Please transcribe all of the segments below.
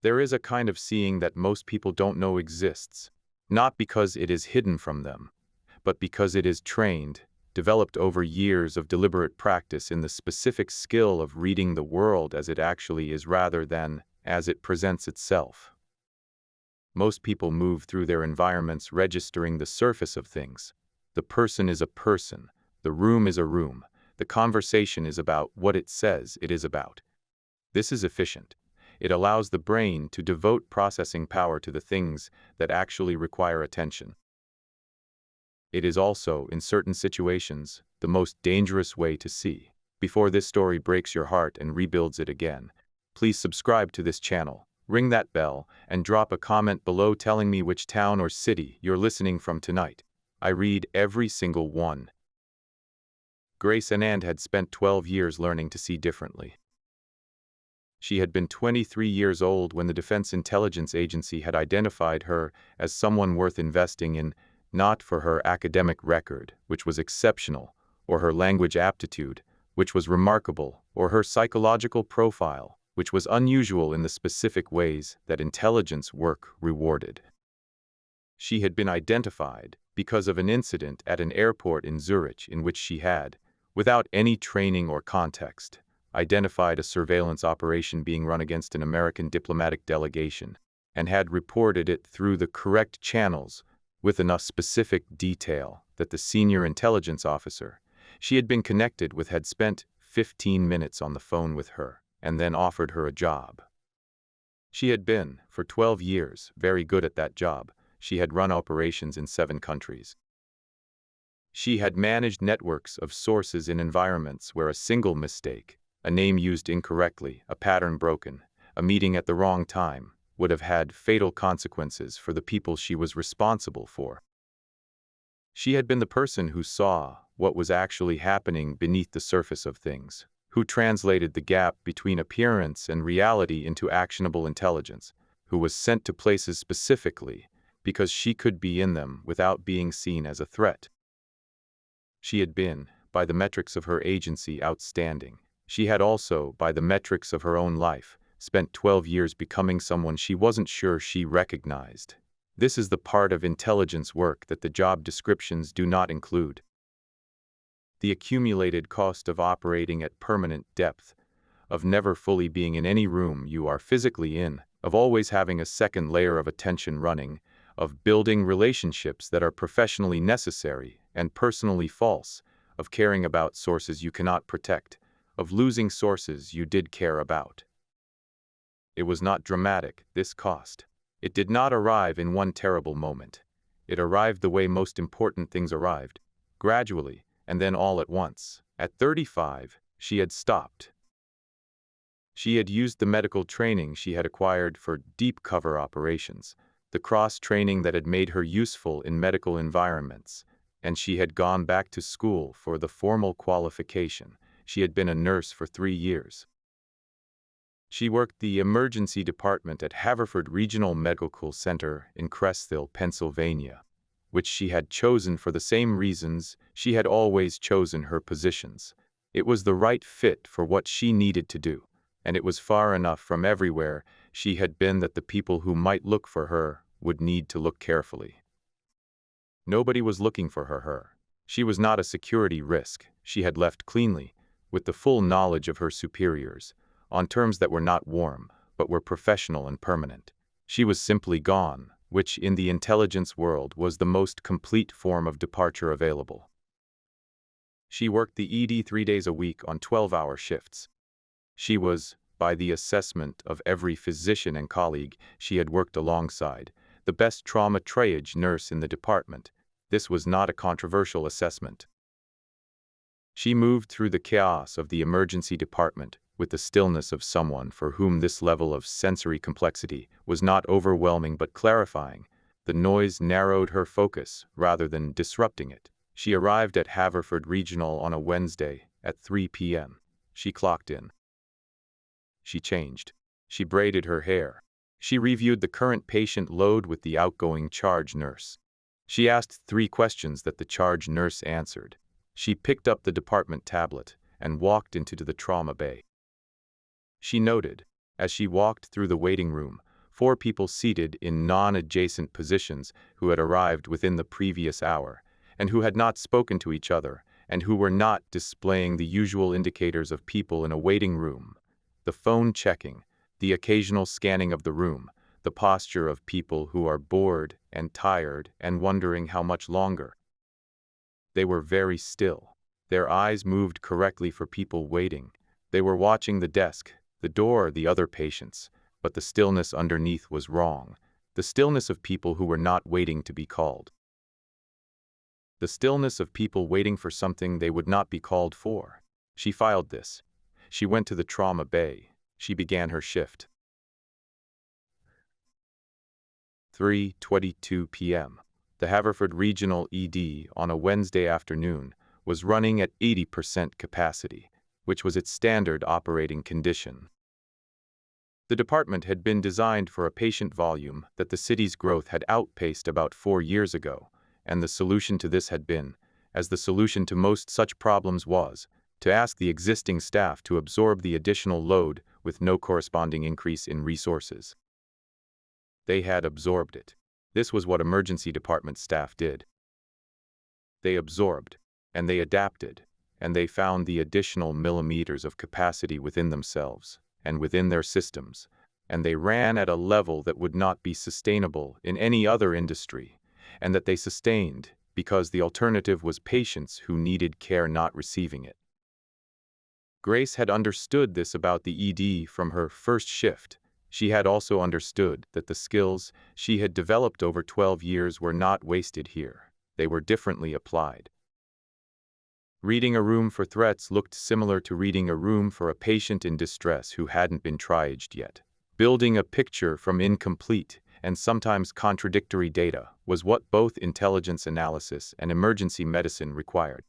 There is a kind of seeing that most people don't know exists, not because it is hidden from them, but because it is trained, developed over years of deliberate practice in the specific skill of reading the world as it actually is rather than as it presents itself. Most people move through their environments registering the surface of things. The person is a person, the room is a room, the conversation is about what it says it is about. This is efficient. It allows the brain to devote processing power to the things that actually require attention. It is also, in certain situations, the most dangerous way to see. Before this story breaks your heart and rebuilds it again, please subscribe to this channel, ring that bell, and drop a comment below telling me which town or city you're listening from tonight. I read every single one. Grace Anand had spent 12 years learning to see differently. She had been 23 years old when the Defense Intelligence Agency had identified her as someone worth investing in, not for her academic record, which was exceptional, or her language aptitude, which was remarkable, or her psychological profile, which was unusual in the specific ways that intelligence work rewarded. She had been identified because of an incident at an airport in Zurich in which she had, without any training or context, identified a surveillance operation being run against an American diplomatic delegation, and had reported it through the correct channels with enough specific detail that the senior intelligence officer she had been connected with had spent 15 minutes on the phone with her and then offered her a job. She had been, for 12 years, very good at that job. She had run operations in 7 countries. She had managed networks of sources in environments where a single mistake, a name used incorrectly, a pattern broken, a meeting at the wrong time, would have had fatal consequences for the people she was responsible for. She had been the person who saw what was actually happening beneath the surface of things, who translated the gap between appearance and reality into actionable intelligence, who was sent to places specifically because she could be in them without being seen as a threat. She had been, by the metrics of her agency, outstanding. She had also, by the metrics of her own life, spent 12 years becoming someone she wasn't sure she recognized. This is the part of intelligence work that the job descriptions do not include. The accumulated cost of operating at permanent depth, of never fully being in any room you are physically in, of always having a second layer of attention running, of building relationships that are professionally necessary and personally false, of caring about sources you cannot protect, of losing sources you did care about. It was not dramatic, this cost. It did not arrive in one terrible moment. It arrived the way most important things arrived, gradually, and then all at once. At 35, she had stopped. She had used the medical training she had acquired for deep cover operations, the cross-training that had made her useful in medical environments, and she had gone back to school for the formal qualification. She had been a nurse for 3 years. She worked the emergency department at Haverford Regional Medical Center in Crestville, Pennsylvania, which she had chosen for the same reasons she had always chosen her positions. It was the right fit for what she needed to do, and it was far enough from everywhere she had been that the people who might look for her would need to look carefully. Nobody was looking for her. She was not a security risk. She had left cleanly, with the full knowledge of her superiors, on terms that were not warm, but were professional and permanent. She was simply gone, which in the intelligence world was the most complete form of departure available. She worked the ED 3 days a week on 12-hour shifts. She was, by the assessment of every physician and colleague she had worked alongside, the best trauma triage nurse in the department. This was not a controversial assessment. She moved through the chaos of the emergency department with the stillness of someone for whom this level of sensory complexity was not overwhelming but clarifying. The noise narrowed her focus rather than disrupting it. She arrived at Haverford Regional on a Wednesday at 3 p.m. She clocked in. She changed. She braided her hair. She reviewed the current patient load with the outgoing charge nurse. She asked 3 questions that the charge nurse answered. She picked up the department tablet and walked into the trauma bay. She noted, as she walked through the waiting room, 4 people seated in non-adjacent positions who had arrived within the previous hour, and who had not spoken to each other, and who were not displaying the usual indicators of people in a waiting room. The phone checking, the occasional scanning of the room, the posture of people who are bored and tired and wondering how much longer. They were very still. Their eyes moved correctly for people waiting. They were watching the desk, the door, the other patients, but the stillness underneath was wrong. The stillness of people who were not waiting to be called. The stillness of people waiting for something they would not be called for. She filed this. She went to the trauma bay. She began her shift. 3:22 p.m. The Haverford Regional ED on a Wednesday afternoon was running at 80% capacity, which was its standard operating condition. The department had been designed for a patient volume that the city's growth had outpaced about 4 years ago, and the solution to this had been, as the solution to most such problems was, to ask the existing staff to absorb the additional load with no corresponding increase in resources. They had absorbed it. This was what emergency department staff did. They absorbed, and they adapted, and they found the additional millimeters of capacity within themselves and within their systems, and they ran at a level that would not be sustainable in any other industry, and that they sustained because the alternative was patients who needed care not receiving it. Grace had understood this about the ED from her first shift. She had also understood that the skills she had developed over 12 years were not wasted here. They were differently applied. Reading a room for threats looked similar to reading a room for a patient in distress who hadn't been triaged yet. Building a picture from incomplete and sometimes contradictory data was what both intelligence analysis and emergency medicine required.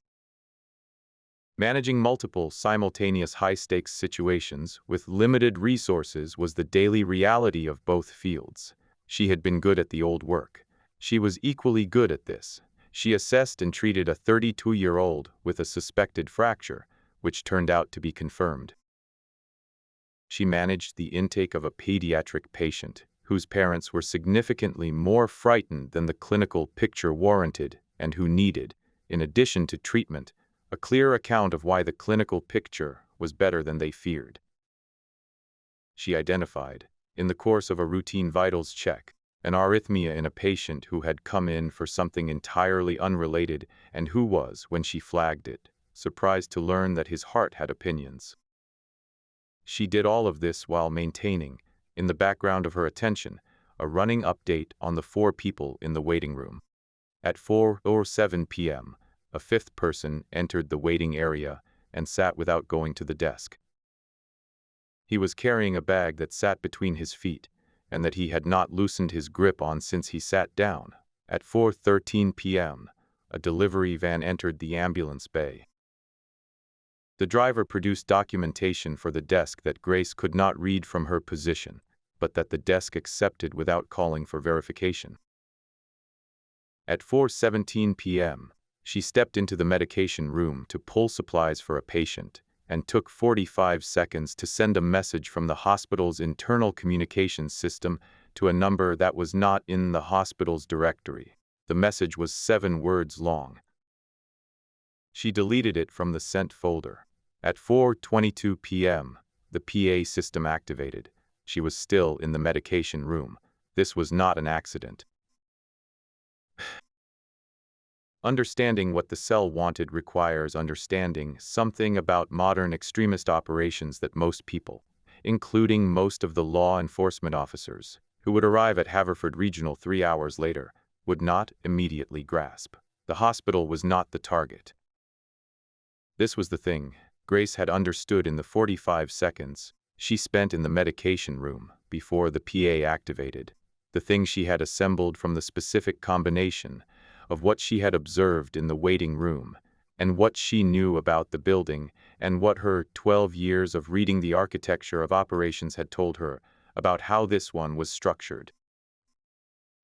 Managing multiple simultaneous high-stakes situations with limited resources was the daily reality of both fields. She had been good at the old work. She was equally good at this. She assessed and treated a 32-year-old with a suspected fracture, which turned out to be confirmed. She managed the intake of a pediatric patient whose parents were significantly more frightened than the clinical picture warranted and who needed, in addition to treatment, a clear account of why the clinical picture was better than they feared. She identified, in the course of a routine vitals check, an arrhythmia in a patient who had come in for something entirely unrelated and who was, when she flagged it, surprised to learn that his heart had opinions. She did all of this while maintaining, in the background of her attention, a running update on the 4 people in the waiting room. At 4:07 p.m., a 5th person entered the waiting area and sat without going to the desk. He was carrying a bag that sat between his feet, and that he had not loosened his grip on since he sat down. At 4:13 p.m., a delivery van entered the ambulance bay. The driver produced documentation for the desk that Grace could not read from her position, but that the desk accepted without calling for verification. At 4:17 p.m., she stepped into the medication room to pull supplies for a patient, and took 45 seconds to send a message from the hospital's internal communications system to a number that was not in the hospital's directory. The message was 7 words long. She deleted it from the sent folder. At 4:22 p.m., the PA system activated. She was still in the medication room. This was not an accident. Understanding what the cell wanted requires understanding something about modern extremist operations that most people, including most of the law enforcement officers, who would arrive at Haverford Regional 3 hours later, would not immediately grasp. The hospital was not the target. This was the thing Grace had understood in the 45 seconds she spent in the medication room before the PA activated, the thing she had assembled from the specific combination of what she had observed in the waiting room, and what she knew about the building, and what her 12 years of reading the architecture of operations had told her about how this one was structured.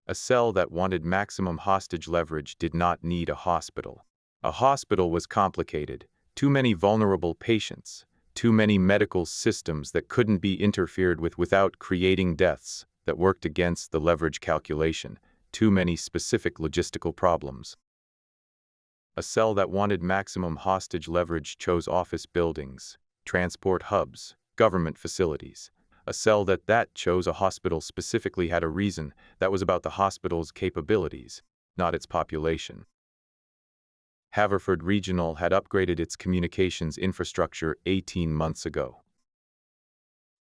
A cell that wanted maximum hostage leverage did not need a hospital. A hospital was complicated, too many vulnerable patients, too many medical systems that couldn't be interfered with without creating deaths, that worked against the leverage calculation, too many specific logistical problems. A cell that wanted maximum hostage leverage chose office buildings, transport hubs, government facilities. A cell that chose a hospital specifically had a reason that was about the hospital's capabilities, not its population. Haverford Regional had upgraded its communications infrastructure 18 months ago.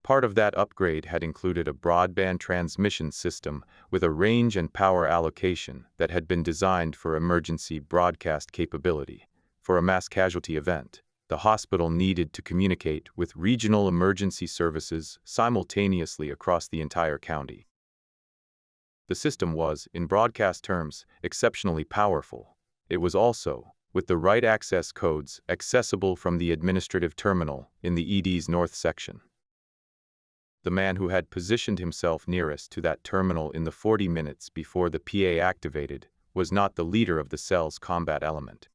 Part of that upgrade had included a broadband transmission system with a range and power allocation that had been designed for emergency broadcast capability. For a mass casualty event, the hospital needed to communicate with regional emergency services simultaneously across the entire county. The system was, in broadcast terms, exceptionally powerful. It was also, with the right access codes, accessible from the administrative terminal in the ED's north section. The man who had positioned himself nearest to that terminal in the 40 minutes before the PA activated was not the leader of the cell's combat element.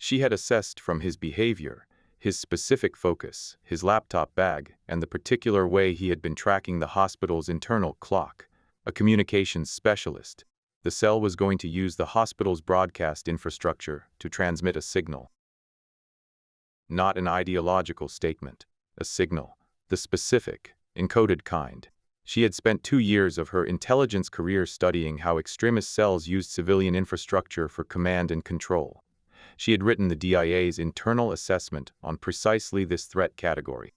She had assessed from his behavior, his specific focus, his laptop bag, and the particular way he had been tracking the hospital's internal clock, a communications specialist. The cell was going to use the hospital's broadcast infrastructure to transmit a signal. Not an ideological statement, a signal. The specific, encoded kind. She had spent 2 years of her intelligence career studying how extremist cells used civilian infrastructure for command and control. She had written the DIA's internal assessment on precisely this threat category.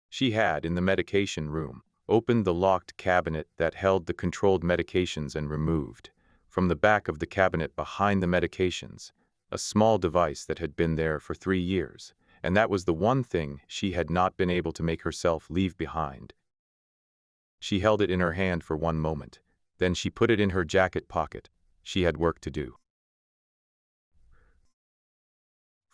She had, in the medication room, opened the locked cabinet that held the controlled medications and removed, from the back of the cabinet behind the medications, a small device that had been there for 3 years. And that was the one thing she had not been able to make herself leave behind. She held it in her hand for 1 moment. Then she put it in her jacket pocket. She had work to do.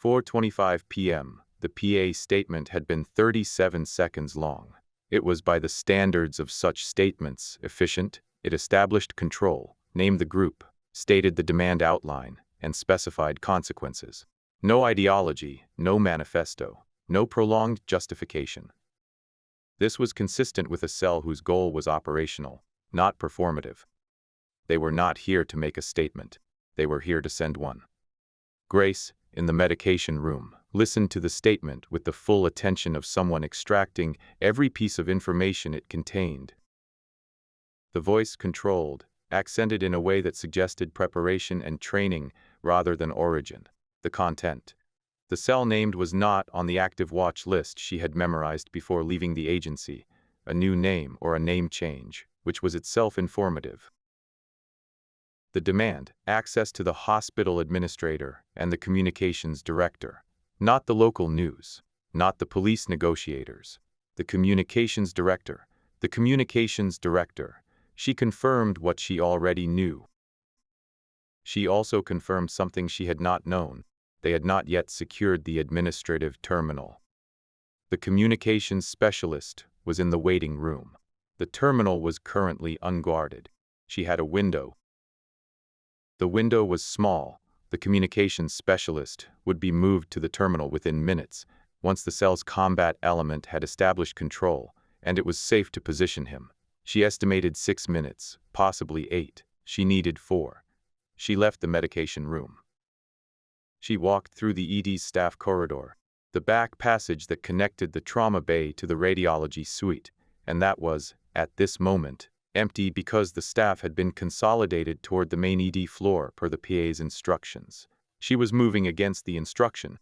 4:25 p.m. The PA statement had been 37 seconds long. It was, by the standards of such statements, efficient. It established control, named the group, stated the demand outline, and specified consequences. No ideology, no manifesto, no prolonged justification. This was consistent with a cell whose goal was operational, not performative. They were not here to make a statement. They were here to send one. Grace, in the medication room, listened to the statement with the full attention of someone extracting every piece of information it contained. The voice controlled, accented in a way that suggested preparation and training rather than origin. The content. The cell named was not on the active watch list she had memorized before leaving the agency, a new name or a name change, which was itself informative. The demand, access to the hospital administrator and the communications director, not the local news, not the police negotiators, the communications director. The communications director. She confirmed what she already knew. She also confirmed something she had not known. They had not yet secured the administrative terminal. The communications specialist was in the waiting room. The terminal was currently unguarded. She had a window. The window was small. The communications specialist would be moved to the terminal within minutes, once the cell's combat element had established control, and it was safe to position him. She estimated 6 minutes, possibly 8. She needed 4. She left the medication room. She walked through the ED's staff corridor, the back passage that connected the trauma bay to the radiology suite, and that was, at this moment, empty because the staff had been consolidated toward the main ED floor per the PA's instructions. She was moving against the instruction.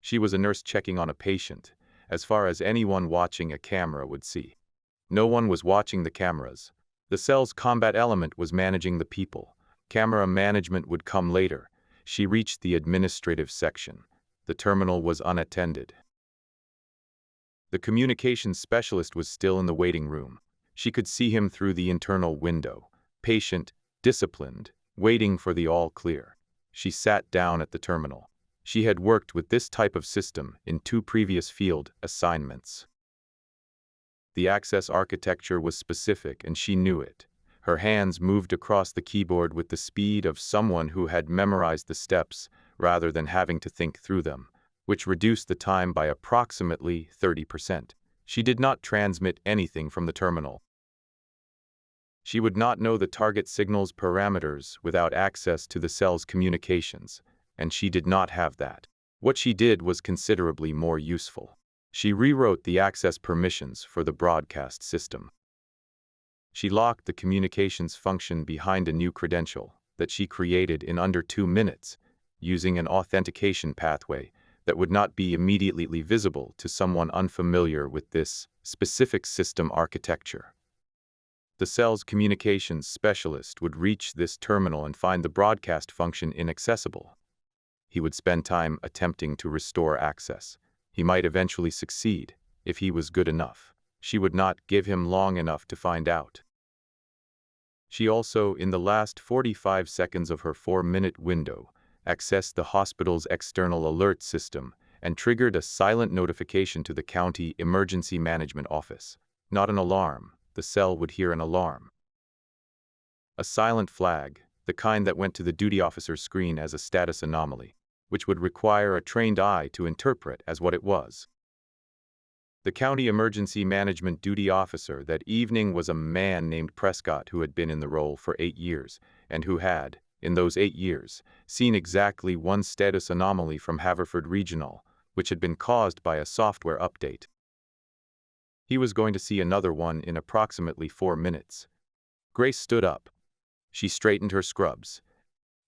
She was a nurse checking on a patient, as far as anyone watching a camera would see. No one was watching the cameras. The cell's combat element was managing the people. Camera management would come later. She reached the administrative section. The terminal was unattended. The communications specialist was still in the waiting room. She could see him through the internal window, patient, disciplined, waiting for the all clear. She sat down at the terminal. She had worked with this type of system in 2 previous field assignments. The access architecture was specific, and she knew it. Her hands moved across the keyboard with the speed of someone who had memorized the steps rather than having to think through them, which reduced the time by approximately 30%. She did not transmit anything from the terminal. She would not know the target signal's parameters without access to the cell's communications, and she did not have that. What she did was considerably more useful. She rewrote the access permissions for the broadcast system. She locked the communications function behind a new credential that she created in under 2 minutes, using an authentication pathway that would not be immediately visible to someone unfamiliar with this specific system architecture. The cell's communications specialist would reach this terminal and find the broadcast function inaccessible. He would spend time attempting to restore access. He might eventually succeed if he was good enough. She would not give him long enough to find out. She also, in the last 45 seconds of her 4-minute window, accessed the hospital's external alert system and triggered a silent notification to the county emergency management office. Not an alarm. The cell would hear an alarm. A silent flag, the kind that went to the duty officer's screen as a status anomaly, which would require a trained eye to interpret as what it was. The county emergency management duty officer that evening was a man named Prescott who had been in the role for 8 years, and who had, in those 8 years, seen exactly one status anomaly from Haverford Regional, which had been caused by a software update. He was going to see another one in approximately 4 minutes. Grace stood up. She straightened her scrubs.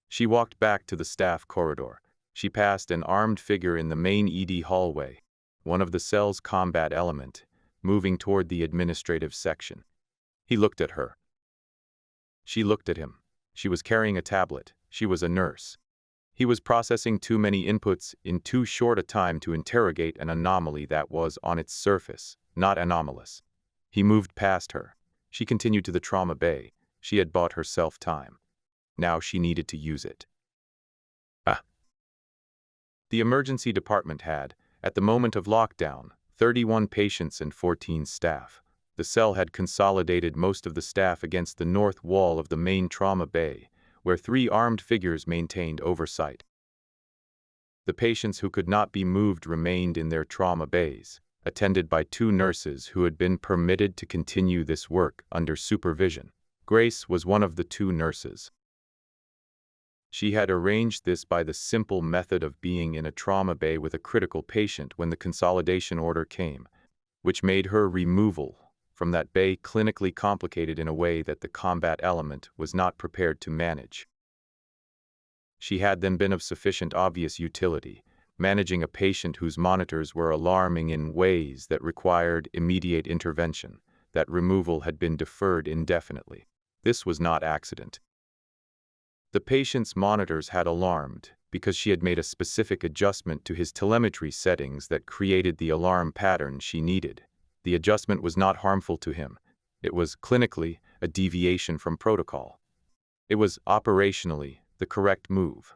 She walked back to the staff corridor. She passed an armed figure in the main ED hallway, one of the cell's combat element, moving toward the administrative section. He looked at her. She looked at him. She was carrying a tablet. She was a nurse. He was processing too many inputs in too short a time to interrogate an anomaly that was, on its surface, not anomalous. He moved past her. She continued to the trauma bay. She had bought herself time. Now she needed to use it. The emergency department had, at the moment of lockdown, 31 patients and 14 staff. The cell had consolidated most of the staff against the north wall of the main trauma bay, where 3 armed figures maintained oversight. The patients who could not be moved remained in their trauma bays, attended by 2 nurses who had been permitted to continue this work under supervision. Grace was one of the 2 nurses. She had arranged this by the simple method of being in a trauma bay with a critical patient when the consolidation order came, which made her removal from that bay clinically complicated in a way that the combat element was not prepared to manage. She had then been of sufficient obvious utility, managing a patient whose monitors were alarming in ways that required immediate intervention. That removal had been deferred indefinitely. This was not accident. The patient's monitors had alarmed because she had made a specific adjustment to his telemetry settings that created the alarm pattern she needed. The adjustment was not harmful to him. It was clinically a deviation from protocol. It was operationally the correct move.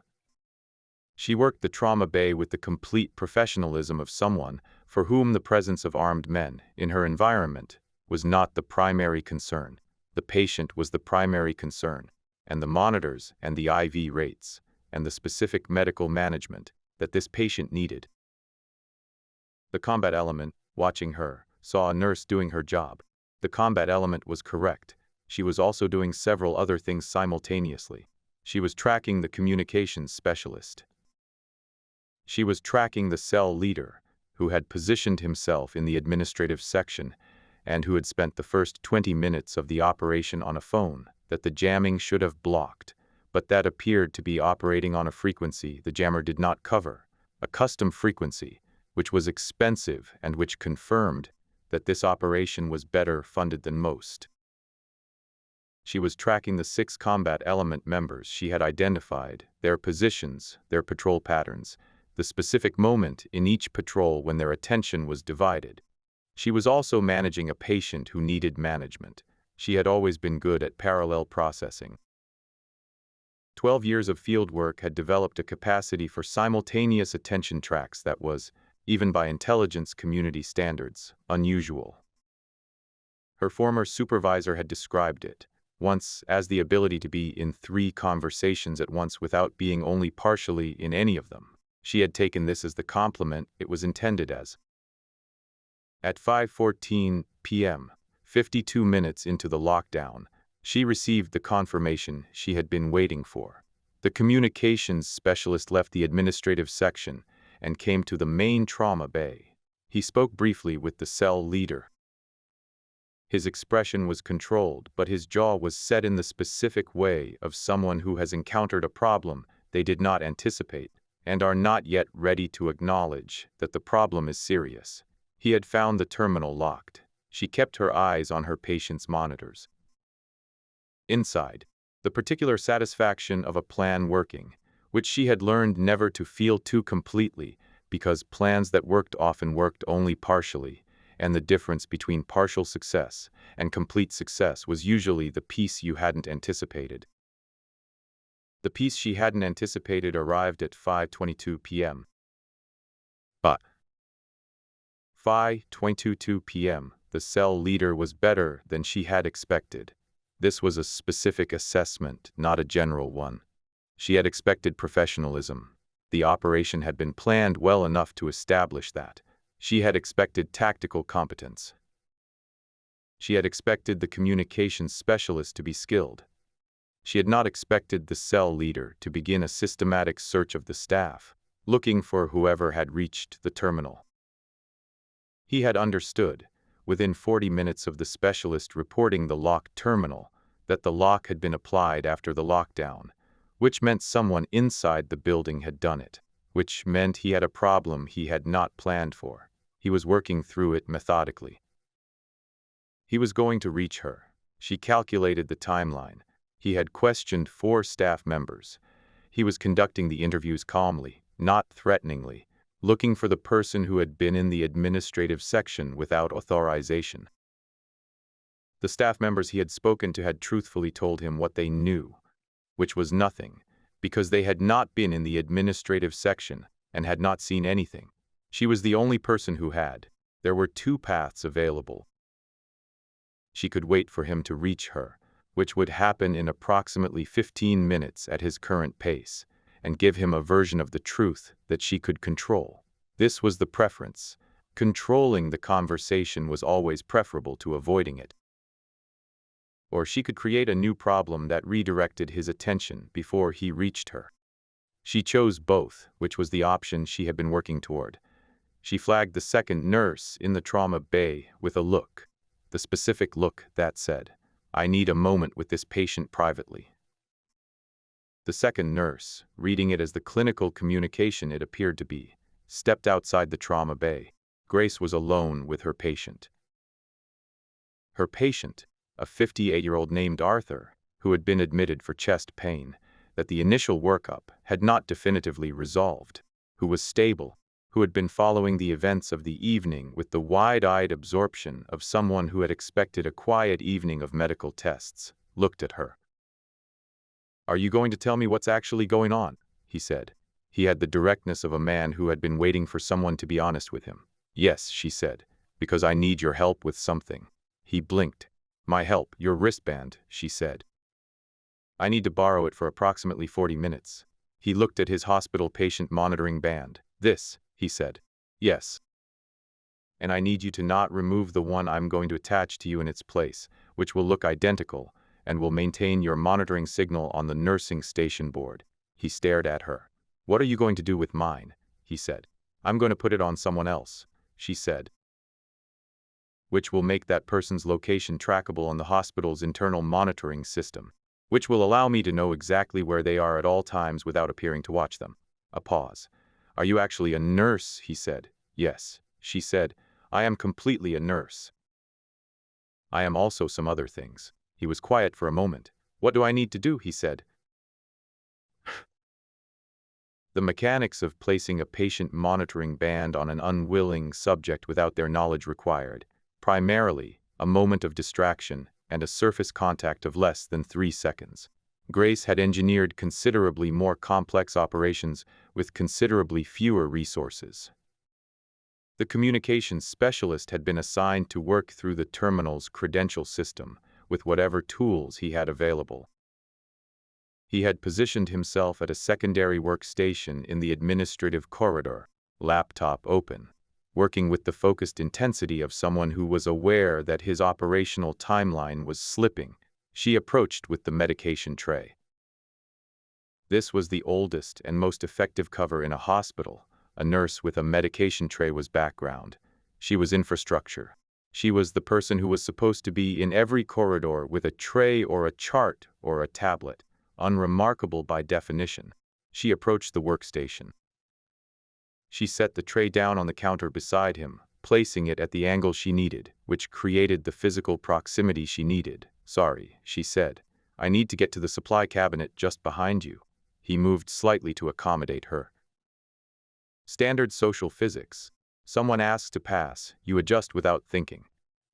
She worked the trauma bay with the complete professionalism of someone for whom the presence of armed men in her environment was not the primary concern. The patient was the primary concern, and the monitors and the IV rates and the specific medical management that this patient needed. The combat element, watching her, saw a nurse doing her job. The combat element was correct. She was also doing several other things simultaneously. She was tracking the communications specialist. She was tracking the cell leader, who had positioned himself in the administrative section and who had spent the first 20 minutes of the operation on a phone that the jamming should have blocked, but that appeared to be operating on a frequency the jammer did not cover, a custom frequency, which was expensive and which confirmed that this operation was better funded than most. She was tracking the 6 combat element members she had identified, their positions, their patrol patterns, the specific moment in each patrol when their attention was divided. She was also managing a patient who needed management. She had always been good at parallel processing. 12 years of field work had developed a capacity for simultaneous attention tracks that was, even by intelligence community standards, unusual. Her former supervisor had described it once as the ability to be in 3 conversations at once without being only partially in any of them. She had taken this as the compliment it was intended as. At 5:14 p.m., 52 minutes into the lockdown, she received the confirmation she had been waiting for. The communications specialist left the administrative section and came to the main trauma bay. He spoke briefly with the cell leader. His expression was controlled, but his jaw was set in the specific way of someone who has encountered a problem they did not anticipate and are not yet ready to acknowledge that the problem is serious. He had found the terminal locked. She kept her eyes on her patient's monitors. Inside, the particular satisfaction of a plan working, which she had learned never to feel too completely because plans that worked often worked only partially, and the difference between partial success and complete success was usually the piece you hadn't anticipated. The piece she hadn't anticipated arrived at 5:22 p.m. But 5:22 p.m., the cell leader was better than she had expected. This was a specific assessment, not a general one. She had expected professionalism. The operation had been planned well enough to establish that. She had expected tactical competence. She had expected the communications specialist to be skilled. She had not expected the cell leader to begin a systematic search of the staff, looking for whoever had reached the terminal. He had understood, within 40 minutes of the specialist reporting the locked terminal, that the lock had been applied after the lockdown, which meant someone inside the building had done it, which meant he had a problem he had not planned for. He was working through it methodically. He was going to reach her. She calculated the timeline. He had questioned 4 staff members. He was conducting the interviews calmly, not threateningly, looking for the person who had been in the administrative section without authorization. The staff members he had spoken to had truthfully told him what they knew, which was nothing, because they had not been in the administrative section and had not seen anything. She was the only person who had. There were 2 paths available. She could wait for him to reach her, which would happen in approximately 15 minutes at his current pace, and give him a version of the truth that she could control. This was the preference. Controlling the conversation was always preferable to avoiding it. Or she could create a new problem that redirected his attention before he reached her. She chose both, which was the option she had been working toward. She flagged the second nurse in the trauma bay with a look, the specific look that said, "I need a moment with this patient privately." The second nurse, reading it as the clinical communication it appeared to be, stepped outside the trauma bay. Grace was alone with her patient. Her patient, a 58-year-old named Arthur, who had been admitted for chest pain, that the initial workup had not definitively resolved, who was stable, who had been following the events of the evening with the wide-eyed absorption of someone who had expected a quiet evening of medical tests, looked at her. "Are you going to tell me what's actually going on?" he said. He had the directness of a man who had been waiting for someone to be honest with him. "Yes," she said, "because I need your help with something." He blinked. "My help, your wristband," she said. "I need to borrow it for approximately 40 minutes. He looked at his hospital patient monitoring band. "This," he said. "Yes. And I need you to not remove the one I'm going to attach to you in its place, which will look identical and will maintain your monitoring signal on the nursing station board." He stared at her. "What are you going to do with mine?" he said. "I'm going to put it on someone else," she said, "which will make that person's location trackable on the hospital's internal monitoring system, which will allow me to know exactly where they are at all times without appearing to watch them." A pause. "Are you actually a nurse?" he said. "Yes," she said. "I am completely a nurse. I am also some other things." He was quiet for a moment. "What do I need to do?" he said. The mechanics of placing a patient monitoring band on an unwilling subject without their knowledge required, primarily, a moment of distraction and a surface contact of less than 3 seconds. Grace had engineered considerably more complex operations with considerably fewer resources. The communications specialist had been assigned to work through the terminal's credential system with whatever tools he had available. He had positioned himself at a secondary workstation in the administrative corridor, laptop open. working with the focused intensity of someone who was aware that his operational timeline was slipping. She approached with the medication tray. This was the oldest and most effective cover in a hospital. A nurse with a medication tray was background. She was infrastructure. She was the person who was supposed to be in every corridor with a tray or a chart or a tablet, unremarkable by definition. She approached the workstation. She set the tray down on the counter beside him, placing it at the angle she needed, which created the physical proximity she needed. "Sorry," she said. "I need to get to the supply cabinet just behind you." He moved slightly to accommodate her. Standard social physics. Someone asks to pass, you adjust without thinking.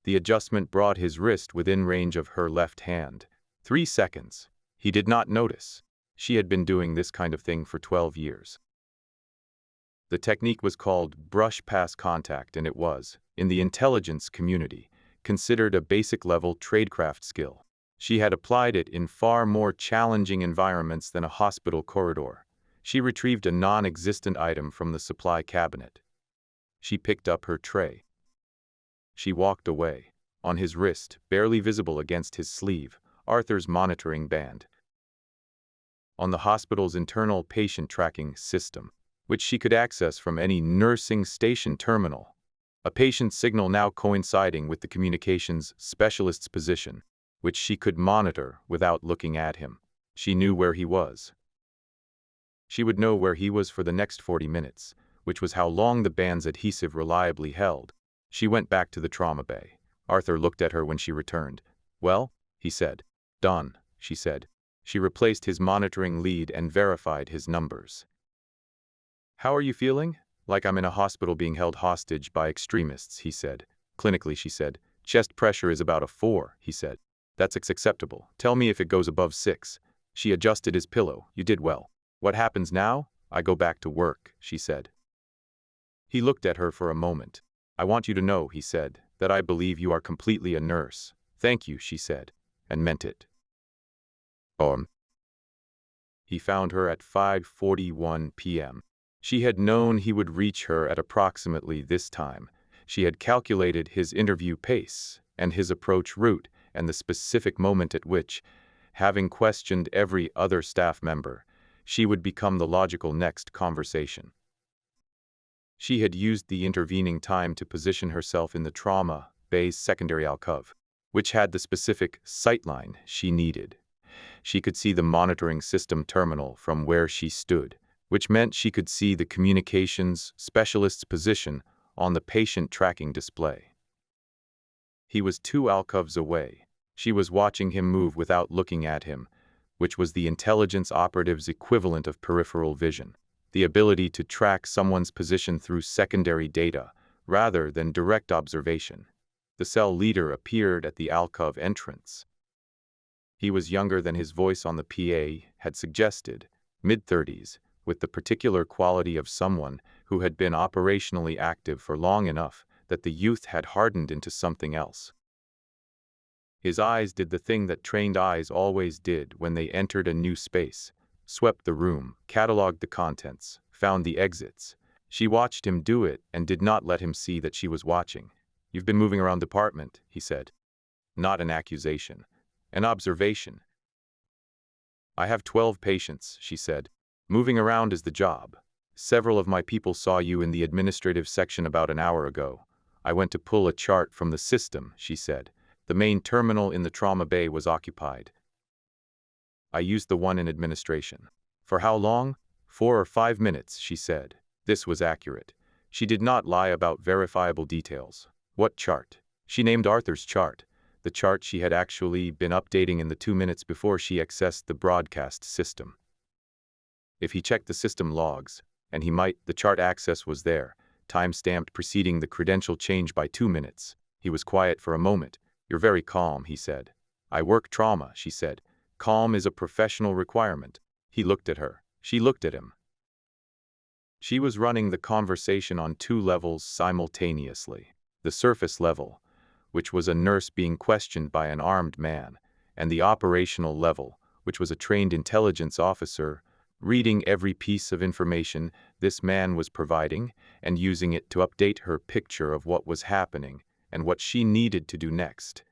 The adjustment brought his wrist within range of her left hand. 3 seconds. He did not notice. She had been doing this kind of thing for 12 years. The technique was called brush-pass contact, and it was, in the intelligence community, considered a basic-level tradecraft skill. She had applied it in far more challenging environments than a hospital corridor. She retrieved a non-existent item from the supply cabinet. She picked up her tray. She walked away. On his wrist, barely visible against his sleeve, Arthur's monitoring band. On the hospital's internal patient tracking system, which she could access from any nursing station terminal. A patient signal now coinciding with the communications specialist's position, which she could monitor without looking at him. She knew where he was. She would know where he was for the next 40 minutes, which was how long the band's adhesive reliably held. She went back to the trauma bay. Arthur looked at her when she returned. "Well?" he said. "Done," she said. She replaced his monitoring lead and verified his numbers. "How are you feeling?" "Like I'm in a hospital being held hostage by extremists," he said. "Clinically," she said. "Chest pressure is about a 4, he said. "That's acceptable. Tell me if it goes above 6. She adjusted his pillow. "You did well." "What happens now?" "I go back to work," she said. He looked at her for a moment. "I want you to know," he said, "that I believe you are completely a nurse." "Thank you," she said, and meant it. He found her at 5:41 p.m. She had known he would reach her at approximately this time. She had calculated his interview pace and his approach route and the specific moment at which, having questioned every other staff member, she would become the logical next conversation. She had used the intervening time to position herself in the trauma bay's secondary alcove, which had the specific sightline she needed. She could see the monitoring system terminal from where she stood, which meant she could see the communications specialist's position on the patient tracking display. He was 2 alcoves away. She was watching him move without looking at him, which was the intelligence operative's equivalent of peripheral vision, the ability to track someone's position through secondary data rather than direct observation. The cell leader appeared at the alcove entrance. He was younger than his voice on the PA had suggested, mid-30s, with the particular quality of someone who had been operationally active for long enough that the youth had hardened into something else. His eyes did the thing that trained eyes always did when they entered a new space, swept the room, cataloged the contents, found the exits. She watched him do it and did not let him see that she was watching. "You've been moving around the department," he said. Not an accusation, an observation. "I have 12 patients," she said. "Moving around is the job. Several of my people saw you in the administrative section about an hour ago. I went to pull a chart from the system," she said. "The main terminal in the trauma bay was occupied. I used the one in administration." "For how long?" 4 or 5 minutes, she said. This was accurate. She did not lie about verifiable details. "What chart?" She named Arthur's chart, the chart she had actually been updating in the 2 minutes before she accessed the broadcast system. If he checked the system logs, and he might, the chart access was there, time-stamped preceding the credential change by 2 minutes. He was quiet for a moment. "You're very calm," he said. "I work trauma," she said. "Calm is a professional requirement." He looked at her. She looked at him. She was running the conversation on 2 levels simultaneously. The surface level, which was a nurse being questioned by an armed man, and the operational level, which was a trained intelligence officer reading every piece of information this man was providing and using it to update her picture of what was happening and what she needed to do next.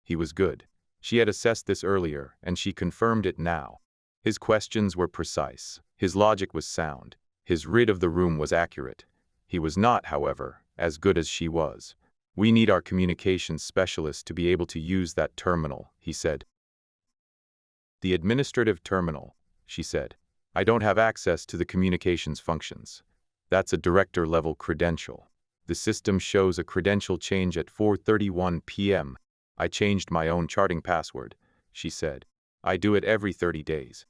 He was good. She had assessed this earlier, and she confirmed it now. His questions were precise. His logic was sound. His read of the room was accurate. He was not, however, as good as she was. "We need our communications specialist to be able to use that terminal," he said. "The administrative terminal," she said. "I don't have access to the communications functions. That's a director-level credential. The system shows a credential change at 4:31 p.m. I changed my own charting password," she said. "I do it every 30 days.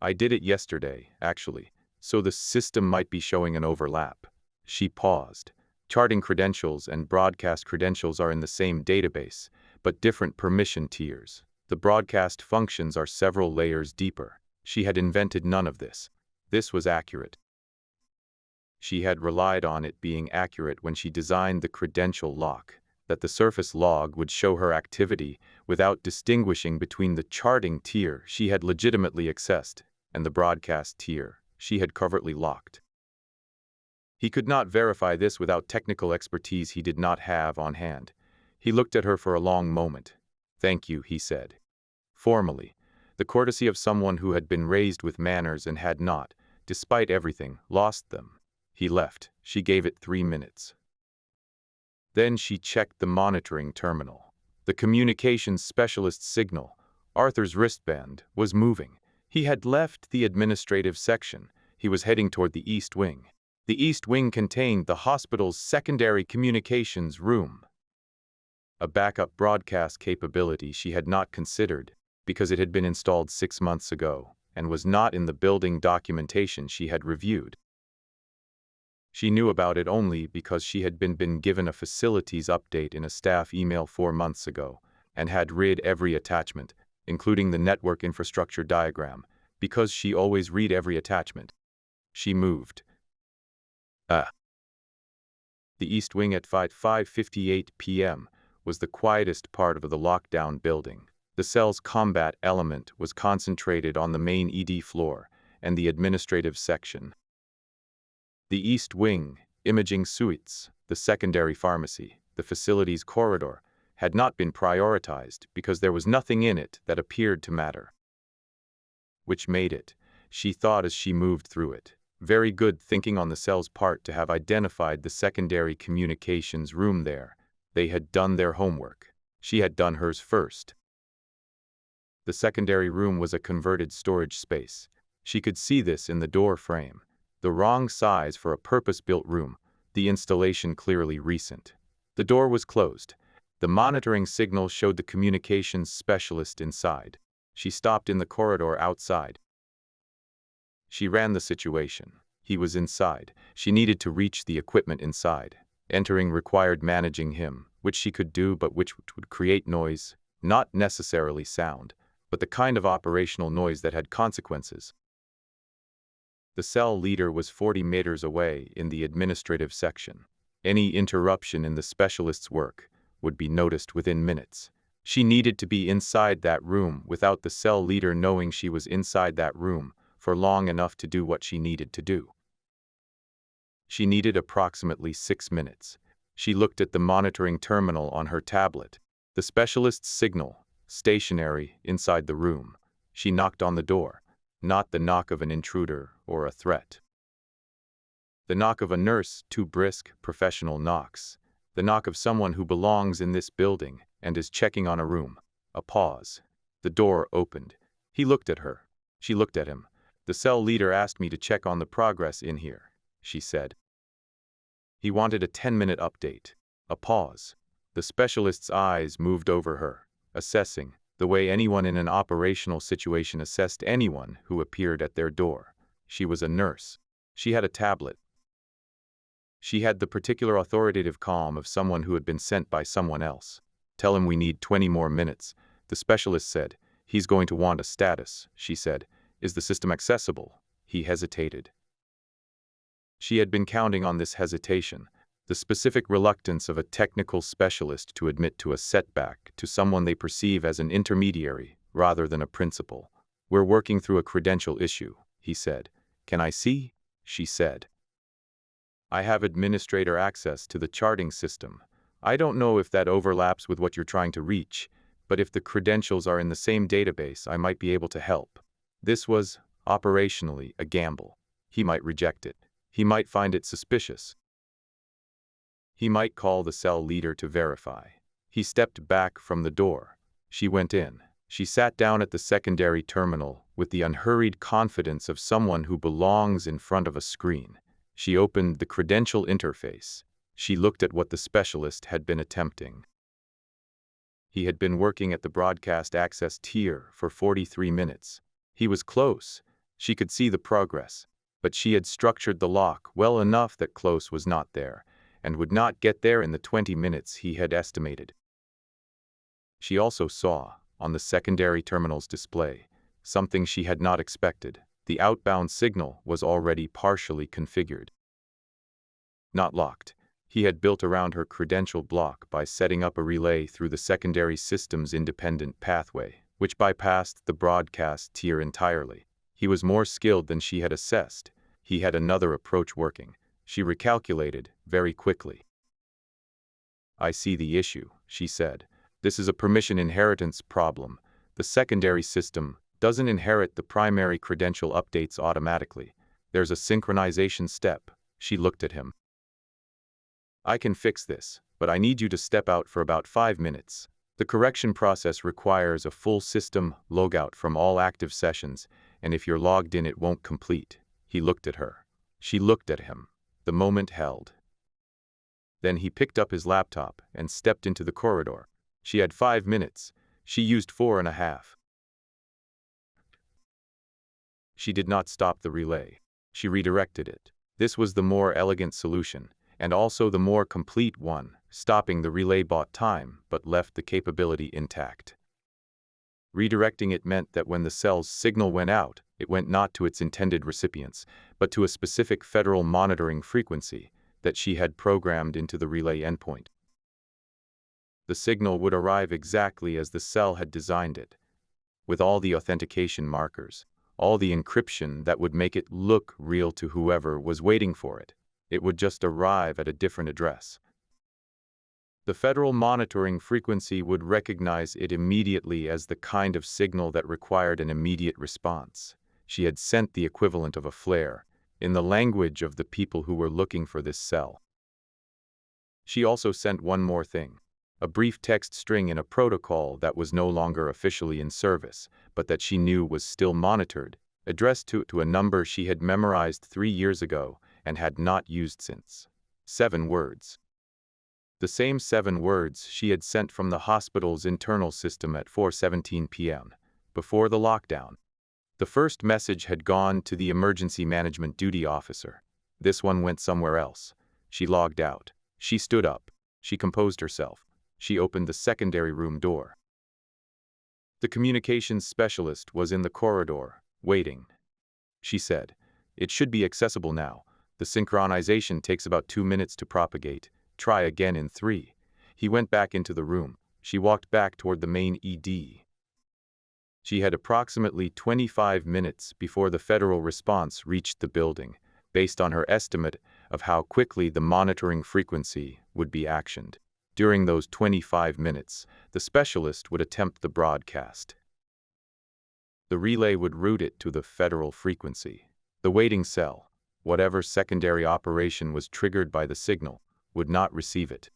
I did it yesterday, actually, so the system might be showing an overlap." She paused. Charting credentials and broadcast credentials are in the same database, but different permission tiers. The broadcast functions are several layers deeper. She had invented none of this. This was accurate. She had relied on it being accurate when she designed the credential lock, that the surface log would show her activity without distinguishing between the charting tier she had legitimately accessed and the broadcast tier she had covertly locked. He could not verify this without technical expertise he did not have on hand. He looked at her for a long moment. "Thank you," he said. Formally, the courtesy of someone who had been raised with manners and had not, despite everything, lost them. He left. She gave it 3 minutes. Then she checked the monitoring terminal. The communications specialist's signal, Arthur's wristband, was moving. He had left the administrative section. He was heading toward the East Wing. The East Wing contained the hospital's secondary communications room. A backup broadcast capability she had not considered because it had been installed 6 months ago and was not in the building documentation she had reviewed. She knew about it only because she had been given a facilities update in a staff email 4 months ago and had read every attachment, including the network infrastructure diagram, because she always read every attachment. She moved. The East Wing at 5:58 p.m. was the quietest part of the lockdown building. The cell's combat element was concentrated on the main ED floor and the administrative section. The East Wing, imaging suites, the secondary pharmacy, the facilities corridor, had not been prioritized because there was nothing in it that appeared to matter. Which made it, she thought as she moved through it, very good thinking on the cell's part to have identified the secondary communications room there. They had done their homework. She had done hers first. The secondary room was a converted storage space. She could see this in the door frame. The wrong size for a purpose-built room, the installation clearly recent. The door was closed. The monitoring signal showed the communications specialist inside. She stopped in the corridor outside. She ran the situation. He was inside. She needed to reach the equipment inside. Entering required managing him, which she could do but which would create noise, not necessarily sound, but the kind of operational noise that had consequences. The cell leader was 40 meters away in the administrative section. Any interruption in the specialist's work would be noticed within minutes. She needed to be inside that room without the cell leader knowing she was inside that room for long enough to do what she needed to do. She needed approximately 6 minutes. She looked at the monitoring terminal on her tablet. The specialist's signal, stationary inside the room. She knocked on the door, not the knock of an intruder or a threat. The knock of a nurse, 2 brisk, professional knocks. The knock of someone who belongs in this building and is checking on a room. A pause. The door opened. He looked at her. She looked at him. "The cell leader asked me to check on the progress in here," she said. He wanted a 10-minute update. A pause. The specialist's eyes moved over her, assessing, the way anyone in an operational situation assessed anyone who appeared at their door. She was a nurse. She had a tablet. She had the particular authoritative calm of someone who had been sent by someone else. "Tell him we need 20 more minutes," the specialist said. "He's going to want a status," she said. "Is the system accessible?" He hesitated. She had been counting on this hesitation, the specific reluctance of a technical specialist to admit to a setback to someone they perceive as an intermediary rather than a principal. "We're working through a credential issue," he said. "Can I see?" she said. "I have administrator access to the charting system. I don't know if that overlaps with what you're trying to reach, but if the credentials are in the same database, I might be able to help." This was, operationally, a gamble. He might reject it. He might find it suspicious. He might call the cell leader to verify. He stepped back from the door. She went in. She sat down at the secondary terminal with the unhurried confidence of someone who belongs in front of a screen. She opened the credential interface. She looked at what the specialist had been attempting. He had been working at the broadcast access tier for 43 minutes. He was close. She could see the progress, but she had structured the lock well enough that Close was not there, and would not get there in the 20 minutes he had estimated. She also saw, on the secondary terminal's display, something she had not expected. The outbound signal was already partially configured. Not locked. He had built around her credential block by setting up a relay through the secondary system's independent pathway, which bypassed the broadcast tier entirely. He was more skilled than she had assessed. He had another approach working. She recalculated very quickly. "I see the issue," she said. "This is a permission inheritance problem. The secondary system doesn't inherit the primary credential updates automatically. There's a synchronization step." She looked at him. "I can fix this, but I need you to step out for about 5 minutes. The correction process requires a full system logout from all active sessions, and if you're logged in, it won't complete." He looked at her. She looked at him. The moment held. Then he picked up his laptop and stepped into the corridor. She had 5 minutes. She used 4.5. She did not stop the relay. She redirected it. This was the more elegant solution, and also the more complete one. Stopping the relay bought time, but left the capability intact. Redirecting it meant that when the cell's signal went out, it went not to its intended recipients, but to a specific federal monitoring frequency that she had programmed into the relay endpoint. The signal would arrive exactly as the cell had designed it, with all the authentication markers, all the encryption that would make it look real to whoever was waiting for it. It would just arrive at a different address. The federal monitoring frequency would recognize it immediately as the kind of signal that required an immediate response. She had sent the equivalent of a flare, in the language of the people who were looking for this cell. She also sent one more thing, a brief text string in a protocol that was no longer officially in service, but that she knew was still monitored, addressed to a number she had memorized 3 years ago and had not used since. 7 words. The same 7 words she had sent from the hospital's internal system at 4:17 p.m., before the lockdown. The first message had gone to the emergency management duty officer. This one went somewhere else. She logged out. She stood up. She composed herself. She opened the secondary room door. The communications specialist was in the corridor, waiting. She said, "It should be accessible now. The synchronization takes about 2 minutes to propagate. Try again in 3. He went back into the room. She walked back toward the main ED. She had approximately 25 minutes before the federal response reached the building, based on her estimate of how quickly the monitoring frequency would be actioned. During those 25 minutes, the specialist would attempt the broadcast. The relay would route it to the federal frequency. The waiting cell, whatever secondary operation was triggered by the signal, would not receive it.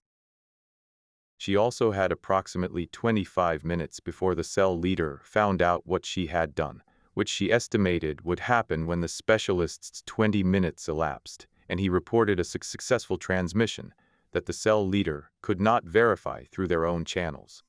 She also had approximately 25 minutes before the cell leader found out what she had done, which she estimated would happen when the specialist's 20 minutes elapsed, and he reported a successful transmission that the cell leader could not verify through their own channels.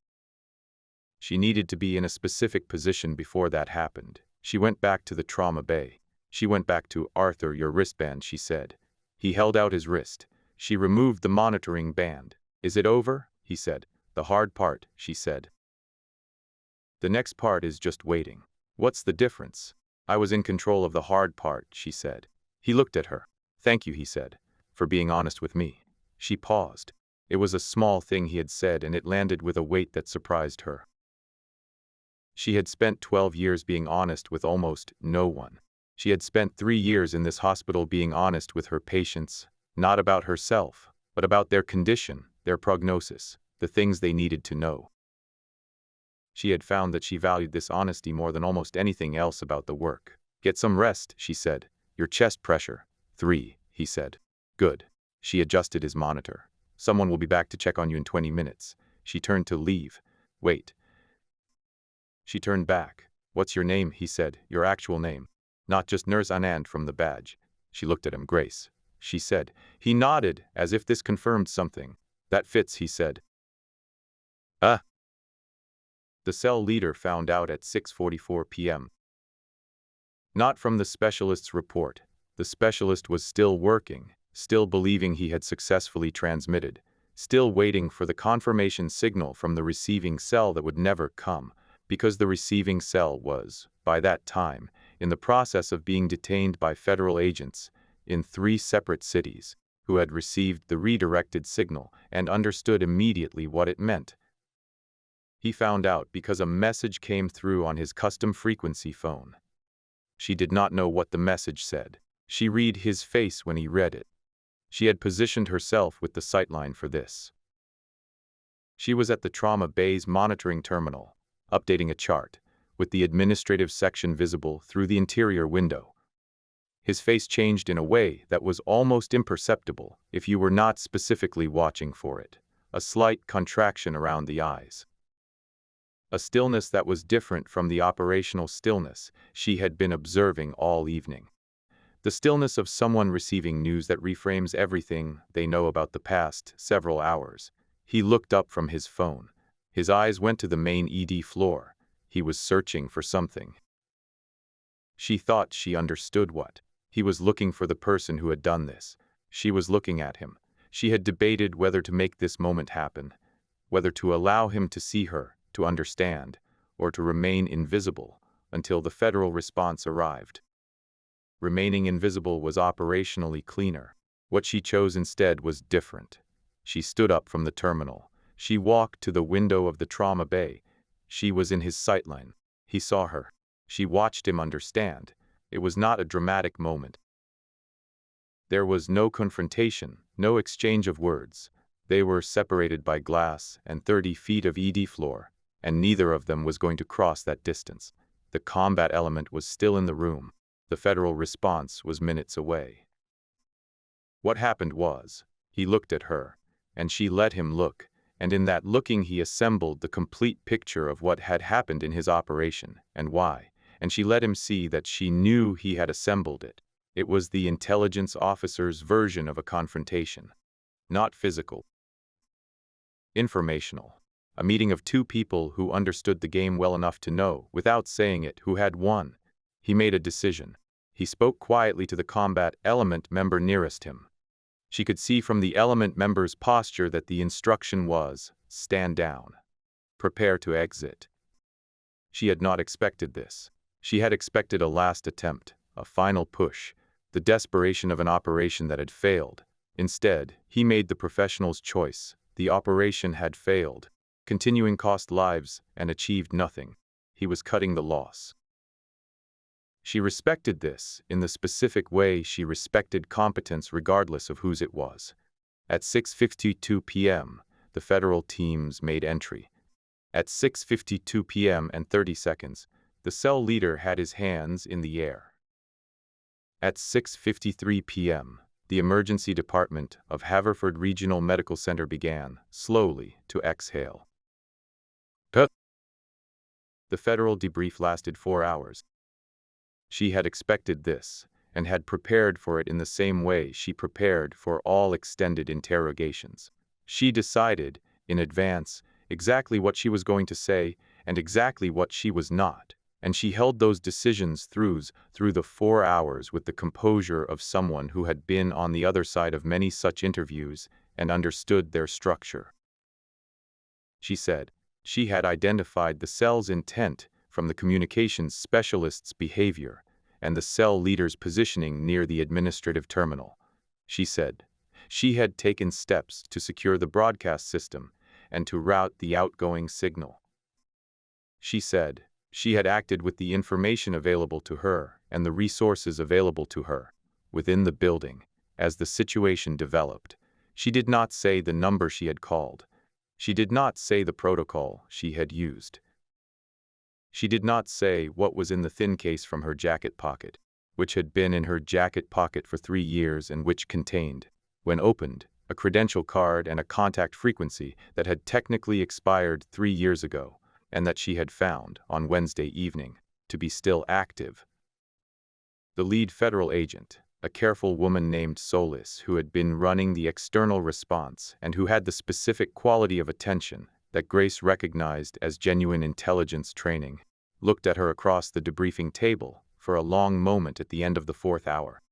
She needed to be in a specific position before that happened. She went back to the trauma bay. She went back to "Arthur, your wristband," she said. He held out his wrist. She removed the monitoring band. "Is it over?" he said. "The hard part," she said. "The next part is just waiting." "What's the difference?" "I was in control of the hard part," she said. He looked at her. "Thank you," he said, "for being honest with me." She paused. It was a small thing he had said, and it landed with a weight that surprised her. She had spent 12 years being honest with almost no one. She had spent 3 years in this hospital being honest with her patients, not about herself, but about their condition, their prognosis, the things they needed to know. She had found that she valued this honesty more than almost anything else about the work. "Get some rest," she said. "Your chest pressure." 3, he said. "Good." She adjusted his monitor. "Someone will be back to check on you in 20 minutes. She turned to leave. "Wait." She turned back. "What's your name?" he said. "Your actual name. Not just Nurse Anand from the badge." She looked at him. "Grace," she said. He nodded, as if this confirmed something. "That fits," he said. The cell leader found out at 6:44 p.m. Not from the specialist's report. The specialist was still working, still believing he had successfully transmitted, still waiting for the confirmation signal from the receiving cell that would never come, because the receiving cell was, by that time, in the process of being detained by federal agents in 3 separate cities, who had received the redirected signal and understood immediately what it meant. He found out because a message came through on his custom frequency phone. She did not know what the message said. She read his face when he read it. She had positioned herself with the sightline for this. She was at the trauma bay's monitoring terminal, updating a chart, with the administrative section visible through the interior window. His face changed in a way that was almost imperceptible if you were not specifically watching for it, a slight contraction around the eyes. A stillness that was different from the operational stillness she had been observing all evening. The stillness of someone receiving news that reframes everything they know about the past several hours. He looked up from his phone. His eyes went to the main ED floor. He was searching for something. She thought she understood what. He was looking for the person who had done this. She was looking at him. She had debated whether to make this moment happen, whether to allow him to see her, to understand, or to remain invisible until the federal response arrived. Remaining invisible was operationally cleaner. What she chose instead was different. She stood up from the terminal. She walked to the window of the trauma bay. She was in his sightline. He saw her. She watched him understand. It was not a dramatic moment. There was no confrontation, no exchange of words. They were separated by glass and 30 feet of ED floor, and neither of them was going to cross that distance. The combat element was still in the room. The federal response was minutes away. What happened was, he looked at her, and she let him look, and in that looking he assembled the complete picture of what had happened in his operation, and why, and she let him see that she knew he had assembled it. It was the intelligence officer's version of a confrontation. Not physical. Informational. A meeting of 2 people who understood the game well enough to know, without saying it, who had won. He made a decision. He spoke quietly to the combat element member nearest him. She could see from the element member's posture that the instruction was, "Stand down. Prepare to exit." She had not expected this. She had expected a last attempt, a final push, the desperation of an operation that had failed. Instead, he made the professional's choice. The operation had failed. Continuing cost lives and achieved nothing. He was cutting the loss. She respected this in the specific way she respected competence regardless of whose it was. At 6:52 p.m., the federal teams made entry. At 6:52 p.m. and 30 seconds, the cell leader had his hands in the air. At 6:53 p.m., the emergency department of Haverford Regional Medical Center began, slowly, to exhale. The federal debrief lasted 4 hours. She had expected this, and had prepared for it in the same way she prepared for all extended interrogations. She decided, in advance, exactly what she was going to say, and exactly what she was not, and she held those decisions through the 4 hours with the composure of someone who had been on the other side of many such interviews and understood their structure. She said, she had identified the cell's intent from the communications specialist's behavior and the cell leader's positioning near the administrative terminal. She said, she had taken steps to secure the broadcast system and to route the outgoing signal. She said, She had acted with the information available to her and the resources available to her within the building as the situation developed. She did not say the number she had called. She did not say the protocol she had used. She did not say what was in the thin case from her jacket pocket, which had been in her jacket pocket for 3 years and which contained, when opened, a credential card and a contact frequency that had technically expired 3 years ago, and that she had found, on Wednesday evening, to be still active. The lead federal agent, a careful woman named Solis, who had been running the external response and who had the specific quality of attention that Grace recognized as genuine intelligence training, looked at her across the debriefing table for a long moment at the end of the 4th hour.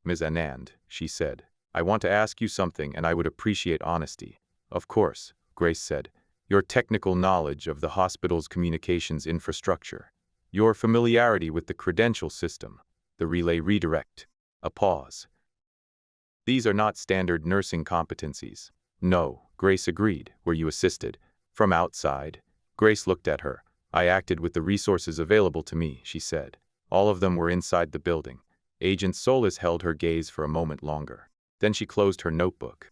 "Ms. Anand," she said, "I want to ask you something and I would appreciate honesty." "Of course," Grace said. "Your technical knowledge of the hospital's communications infrastructure, your familiarity with the credential system, the relay redirect." A pause. "These are not standard nursing competencies." "No," Grace agreed. "Were you assisted from outside?" Grace looked at her. "I acted with the resources available to me," she said. "All of them were inside the building." Agent Solis held her gaze for a moment longer. Then she closed her notebook.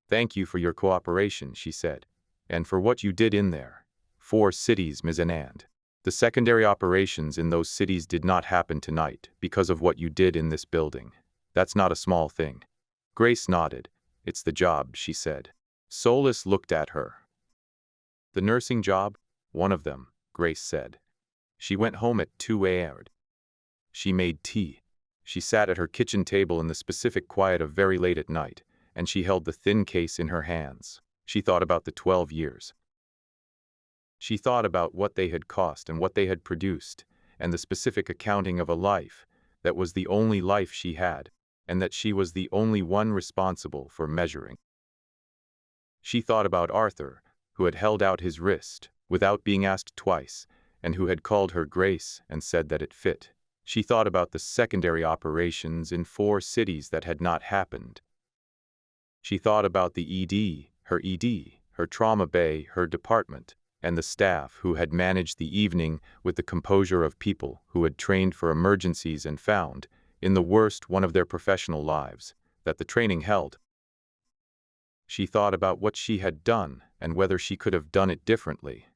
"Thank you for your cooperation," she said, "and for what you did in there. 4 cities, Ms. Anand. The secondary operations in those cities did not happen tonight because of what you did in this building. That's not a small thing." Grace nodded. "It's the job," she said. Solis looked at her. "The nursing job?" "One of them," Grace said. She went home at 2 a.m. She made tea. She sat at her kitchen table in the specific quiet of very late at night, and she held the thin case in her hands. She thought about the 12 years. She thought about what they had cost and what they had produced, and the specific accounting of a life that was the only life she had, and that she was the only one responsible for measuring. She thought about Arthur, who had held out his wrist, without being asked twice, and who had called her Grace and said that it fit. She thought about the secondary operations in 4 cities that had not happened. She thought about the ED, her trauma bay, her department, and the staff who had managed the evening with the composure of people who had trained for emergencies and found, in the worst one of their professional lives, that the training held. She thought about what she had done and whether she could have done it differently.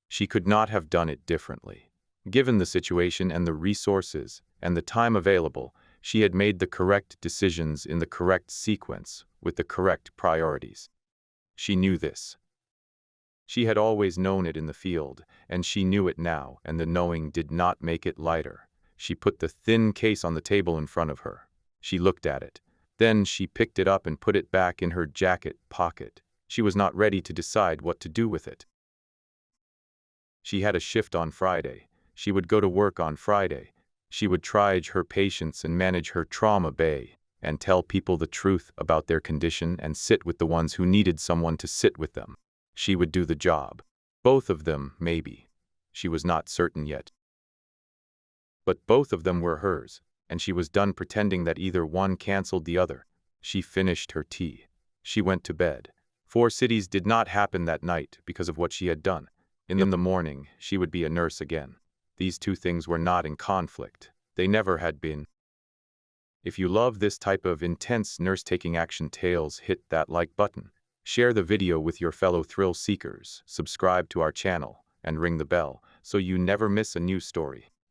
She could not have done it differently. Given the situation and the resources and the time available, she had made the correct decisions in the correct sequence with the correct priorities. She knew this. She had always known it in the field, and she knew it now, and the knowing did not make it lighter. She put the thin case on the table in front of her. She looked at it. Then she picked it up and put it back in her jacket pocket. She was not ready to decide what to do with it. She had a shift on Friday. She would go to work on Friday. She would triage her patients and manage her trauma bay, and tell people the truth about their condition and sit with the ones who needed someone to sit with them. She would do the job. Both of them, maybe. She was not certain yet. But both of them were hers, and she was done pretending that either one canceled the other. She finished her tea. She went to bed. 4 cities did not happen that night because of what she had done. In the morning, she would be a nurse again. These 2 things were not in conflict. They never had been. If you love this type of intense nurse-taking action tales, hit that like button. Share the video with your fellow thrill seekers, subscribe to our channel, and ring the bell so you never miss a new story.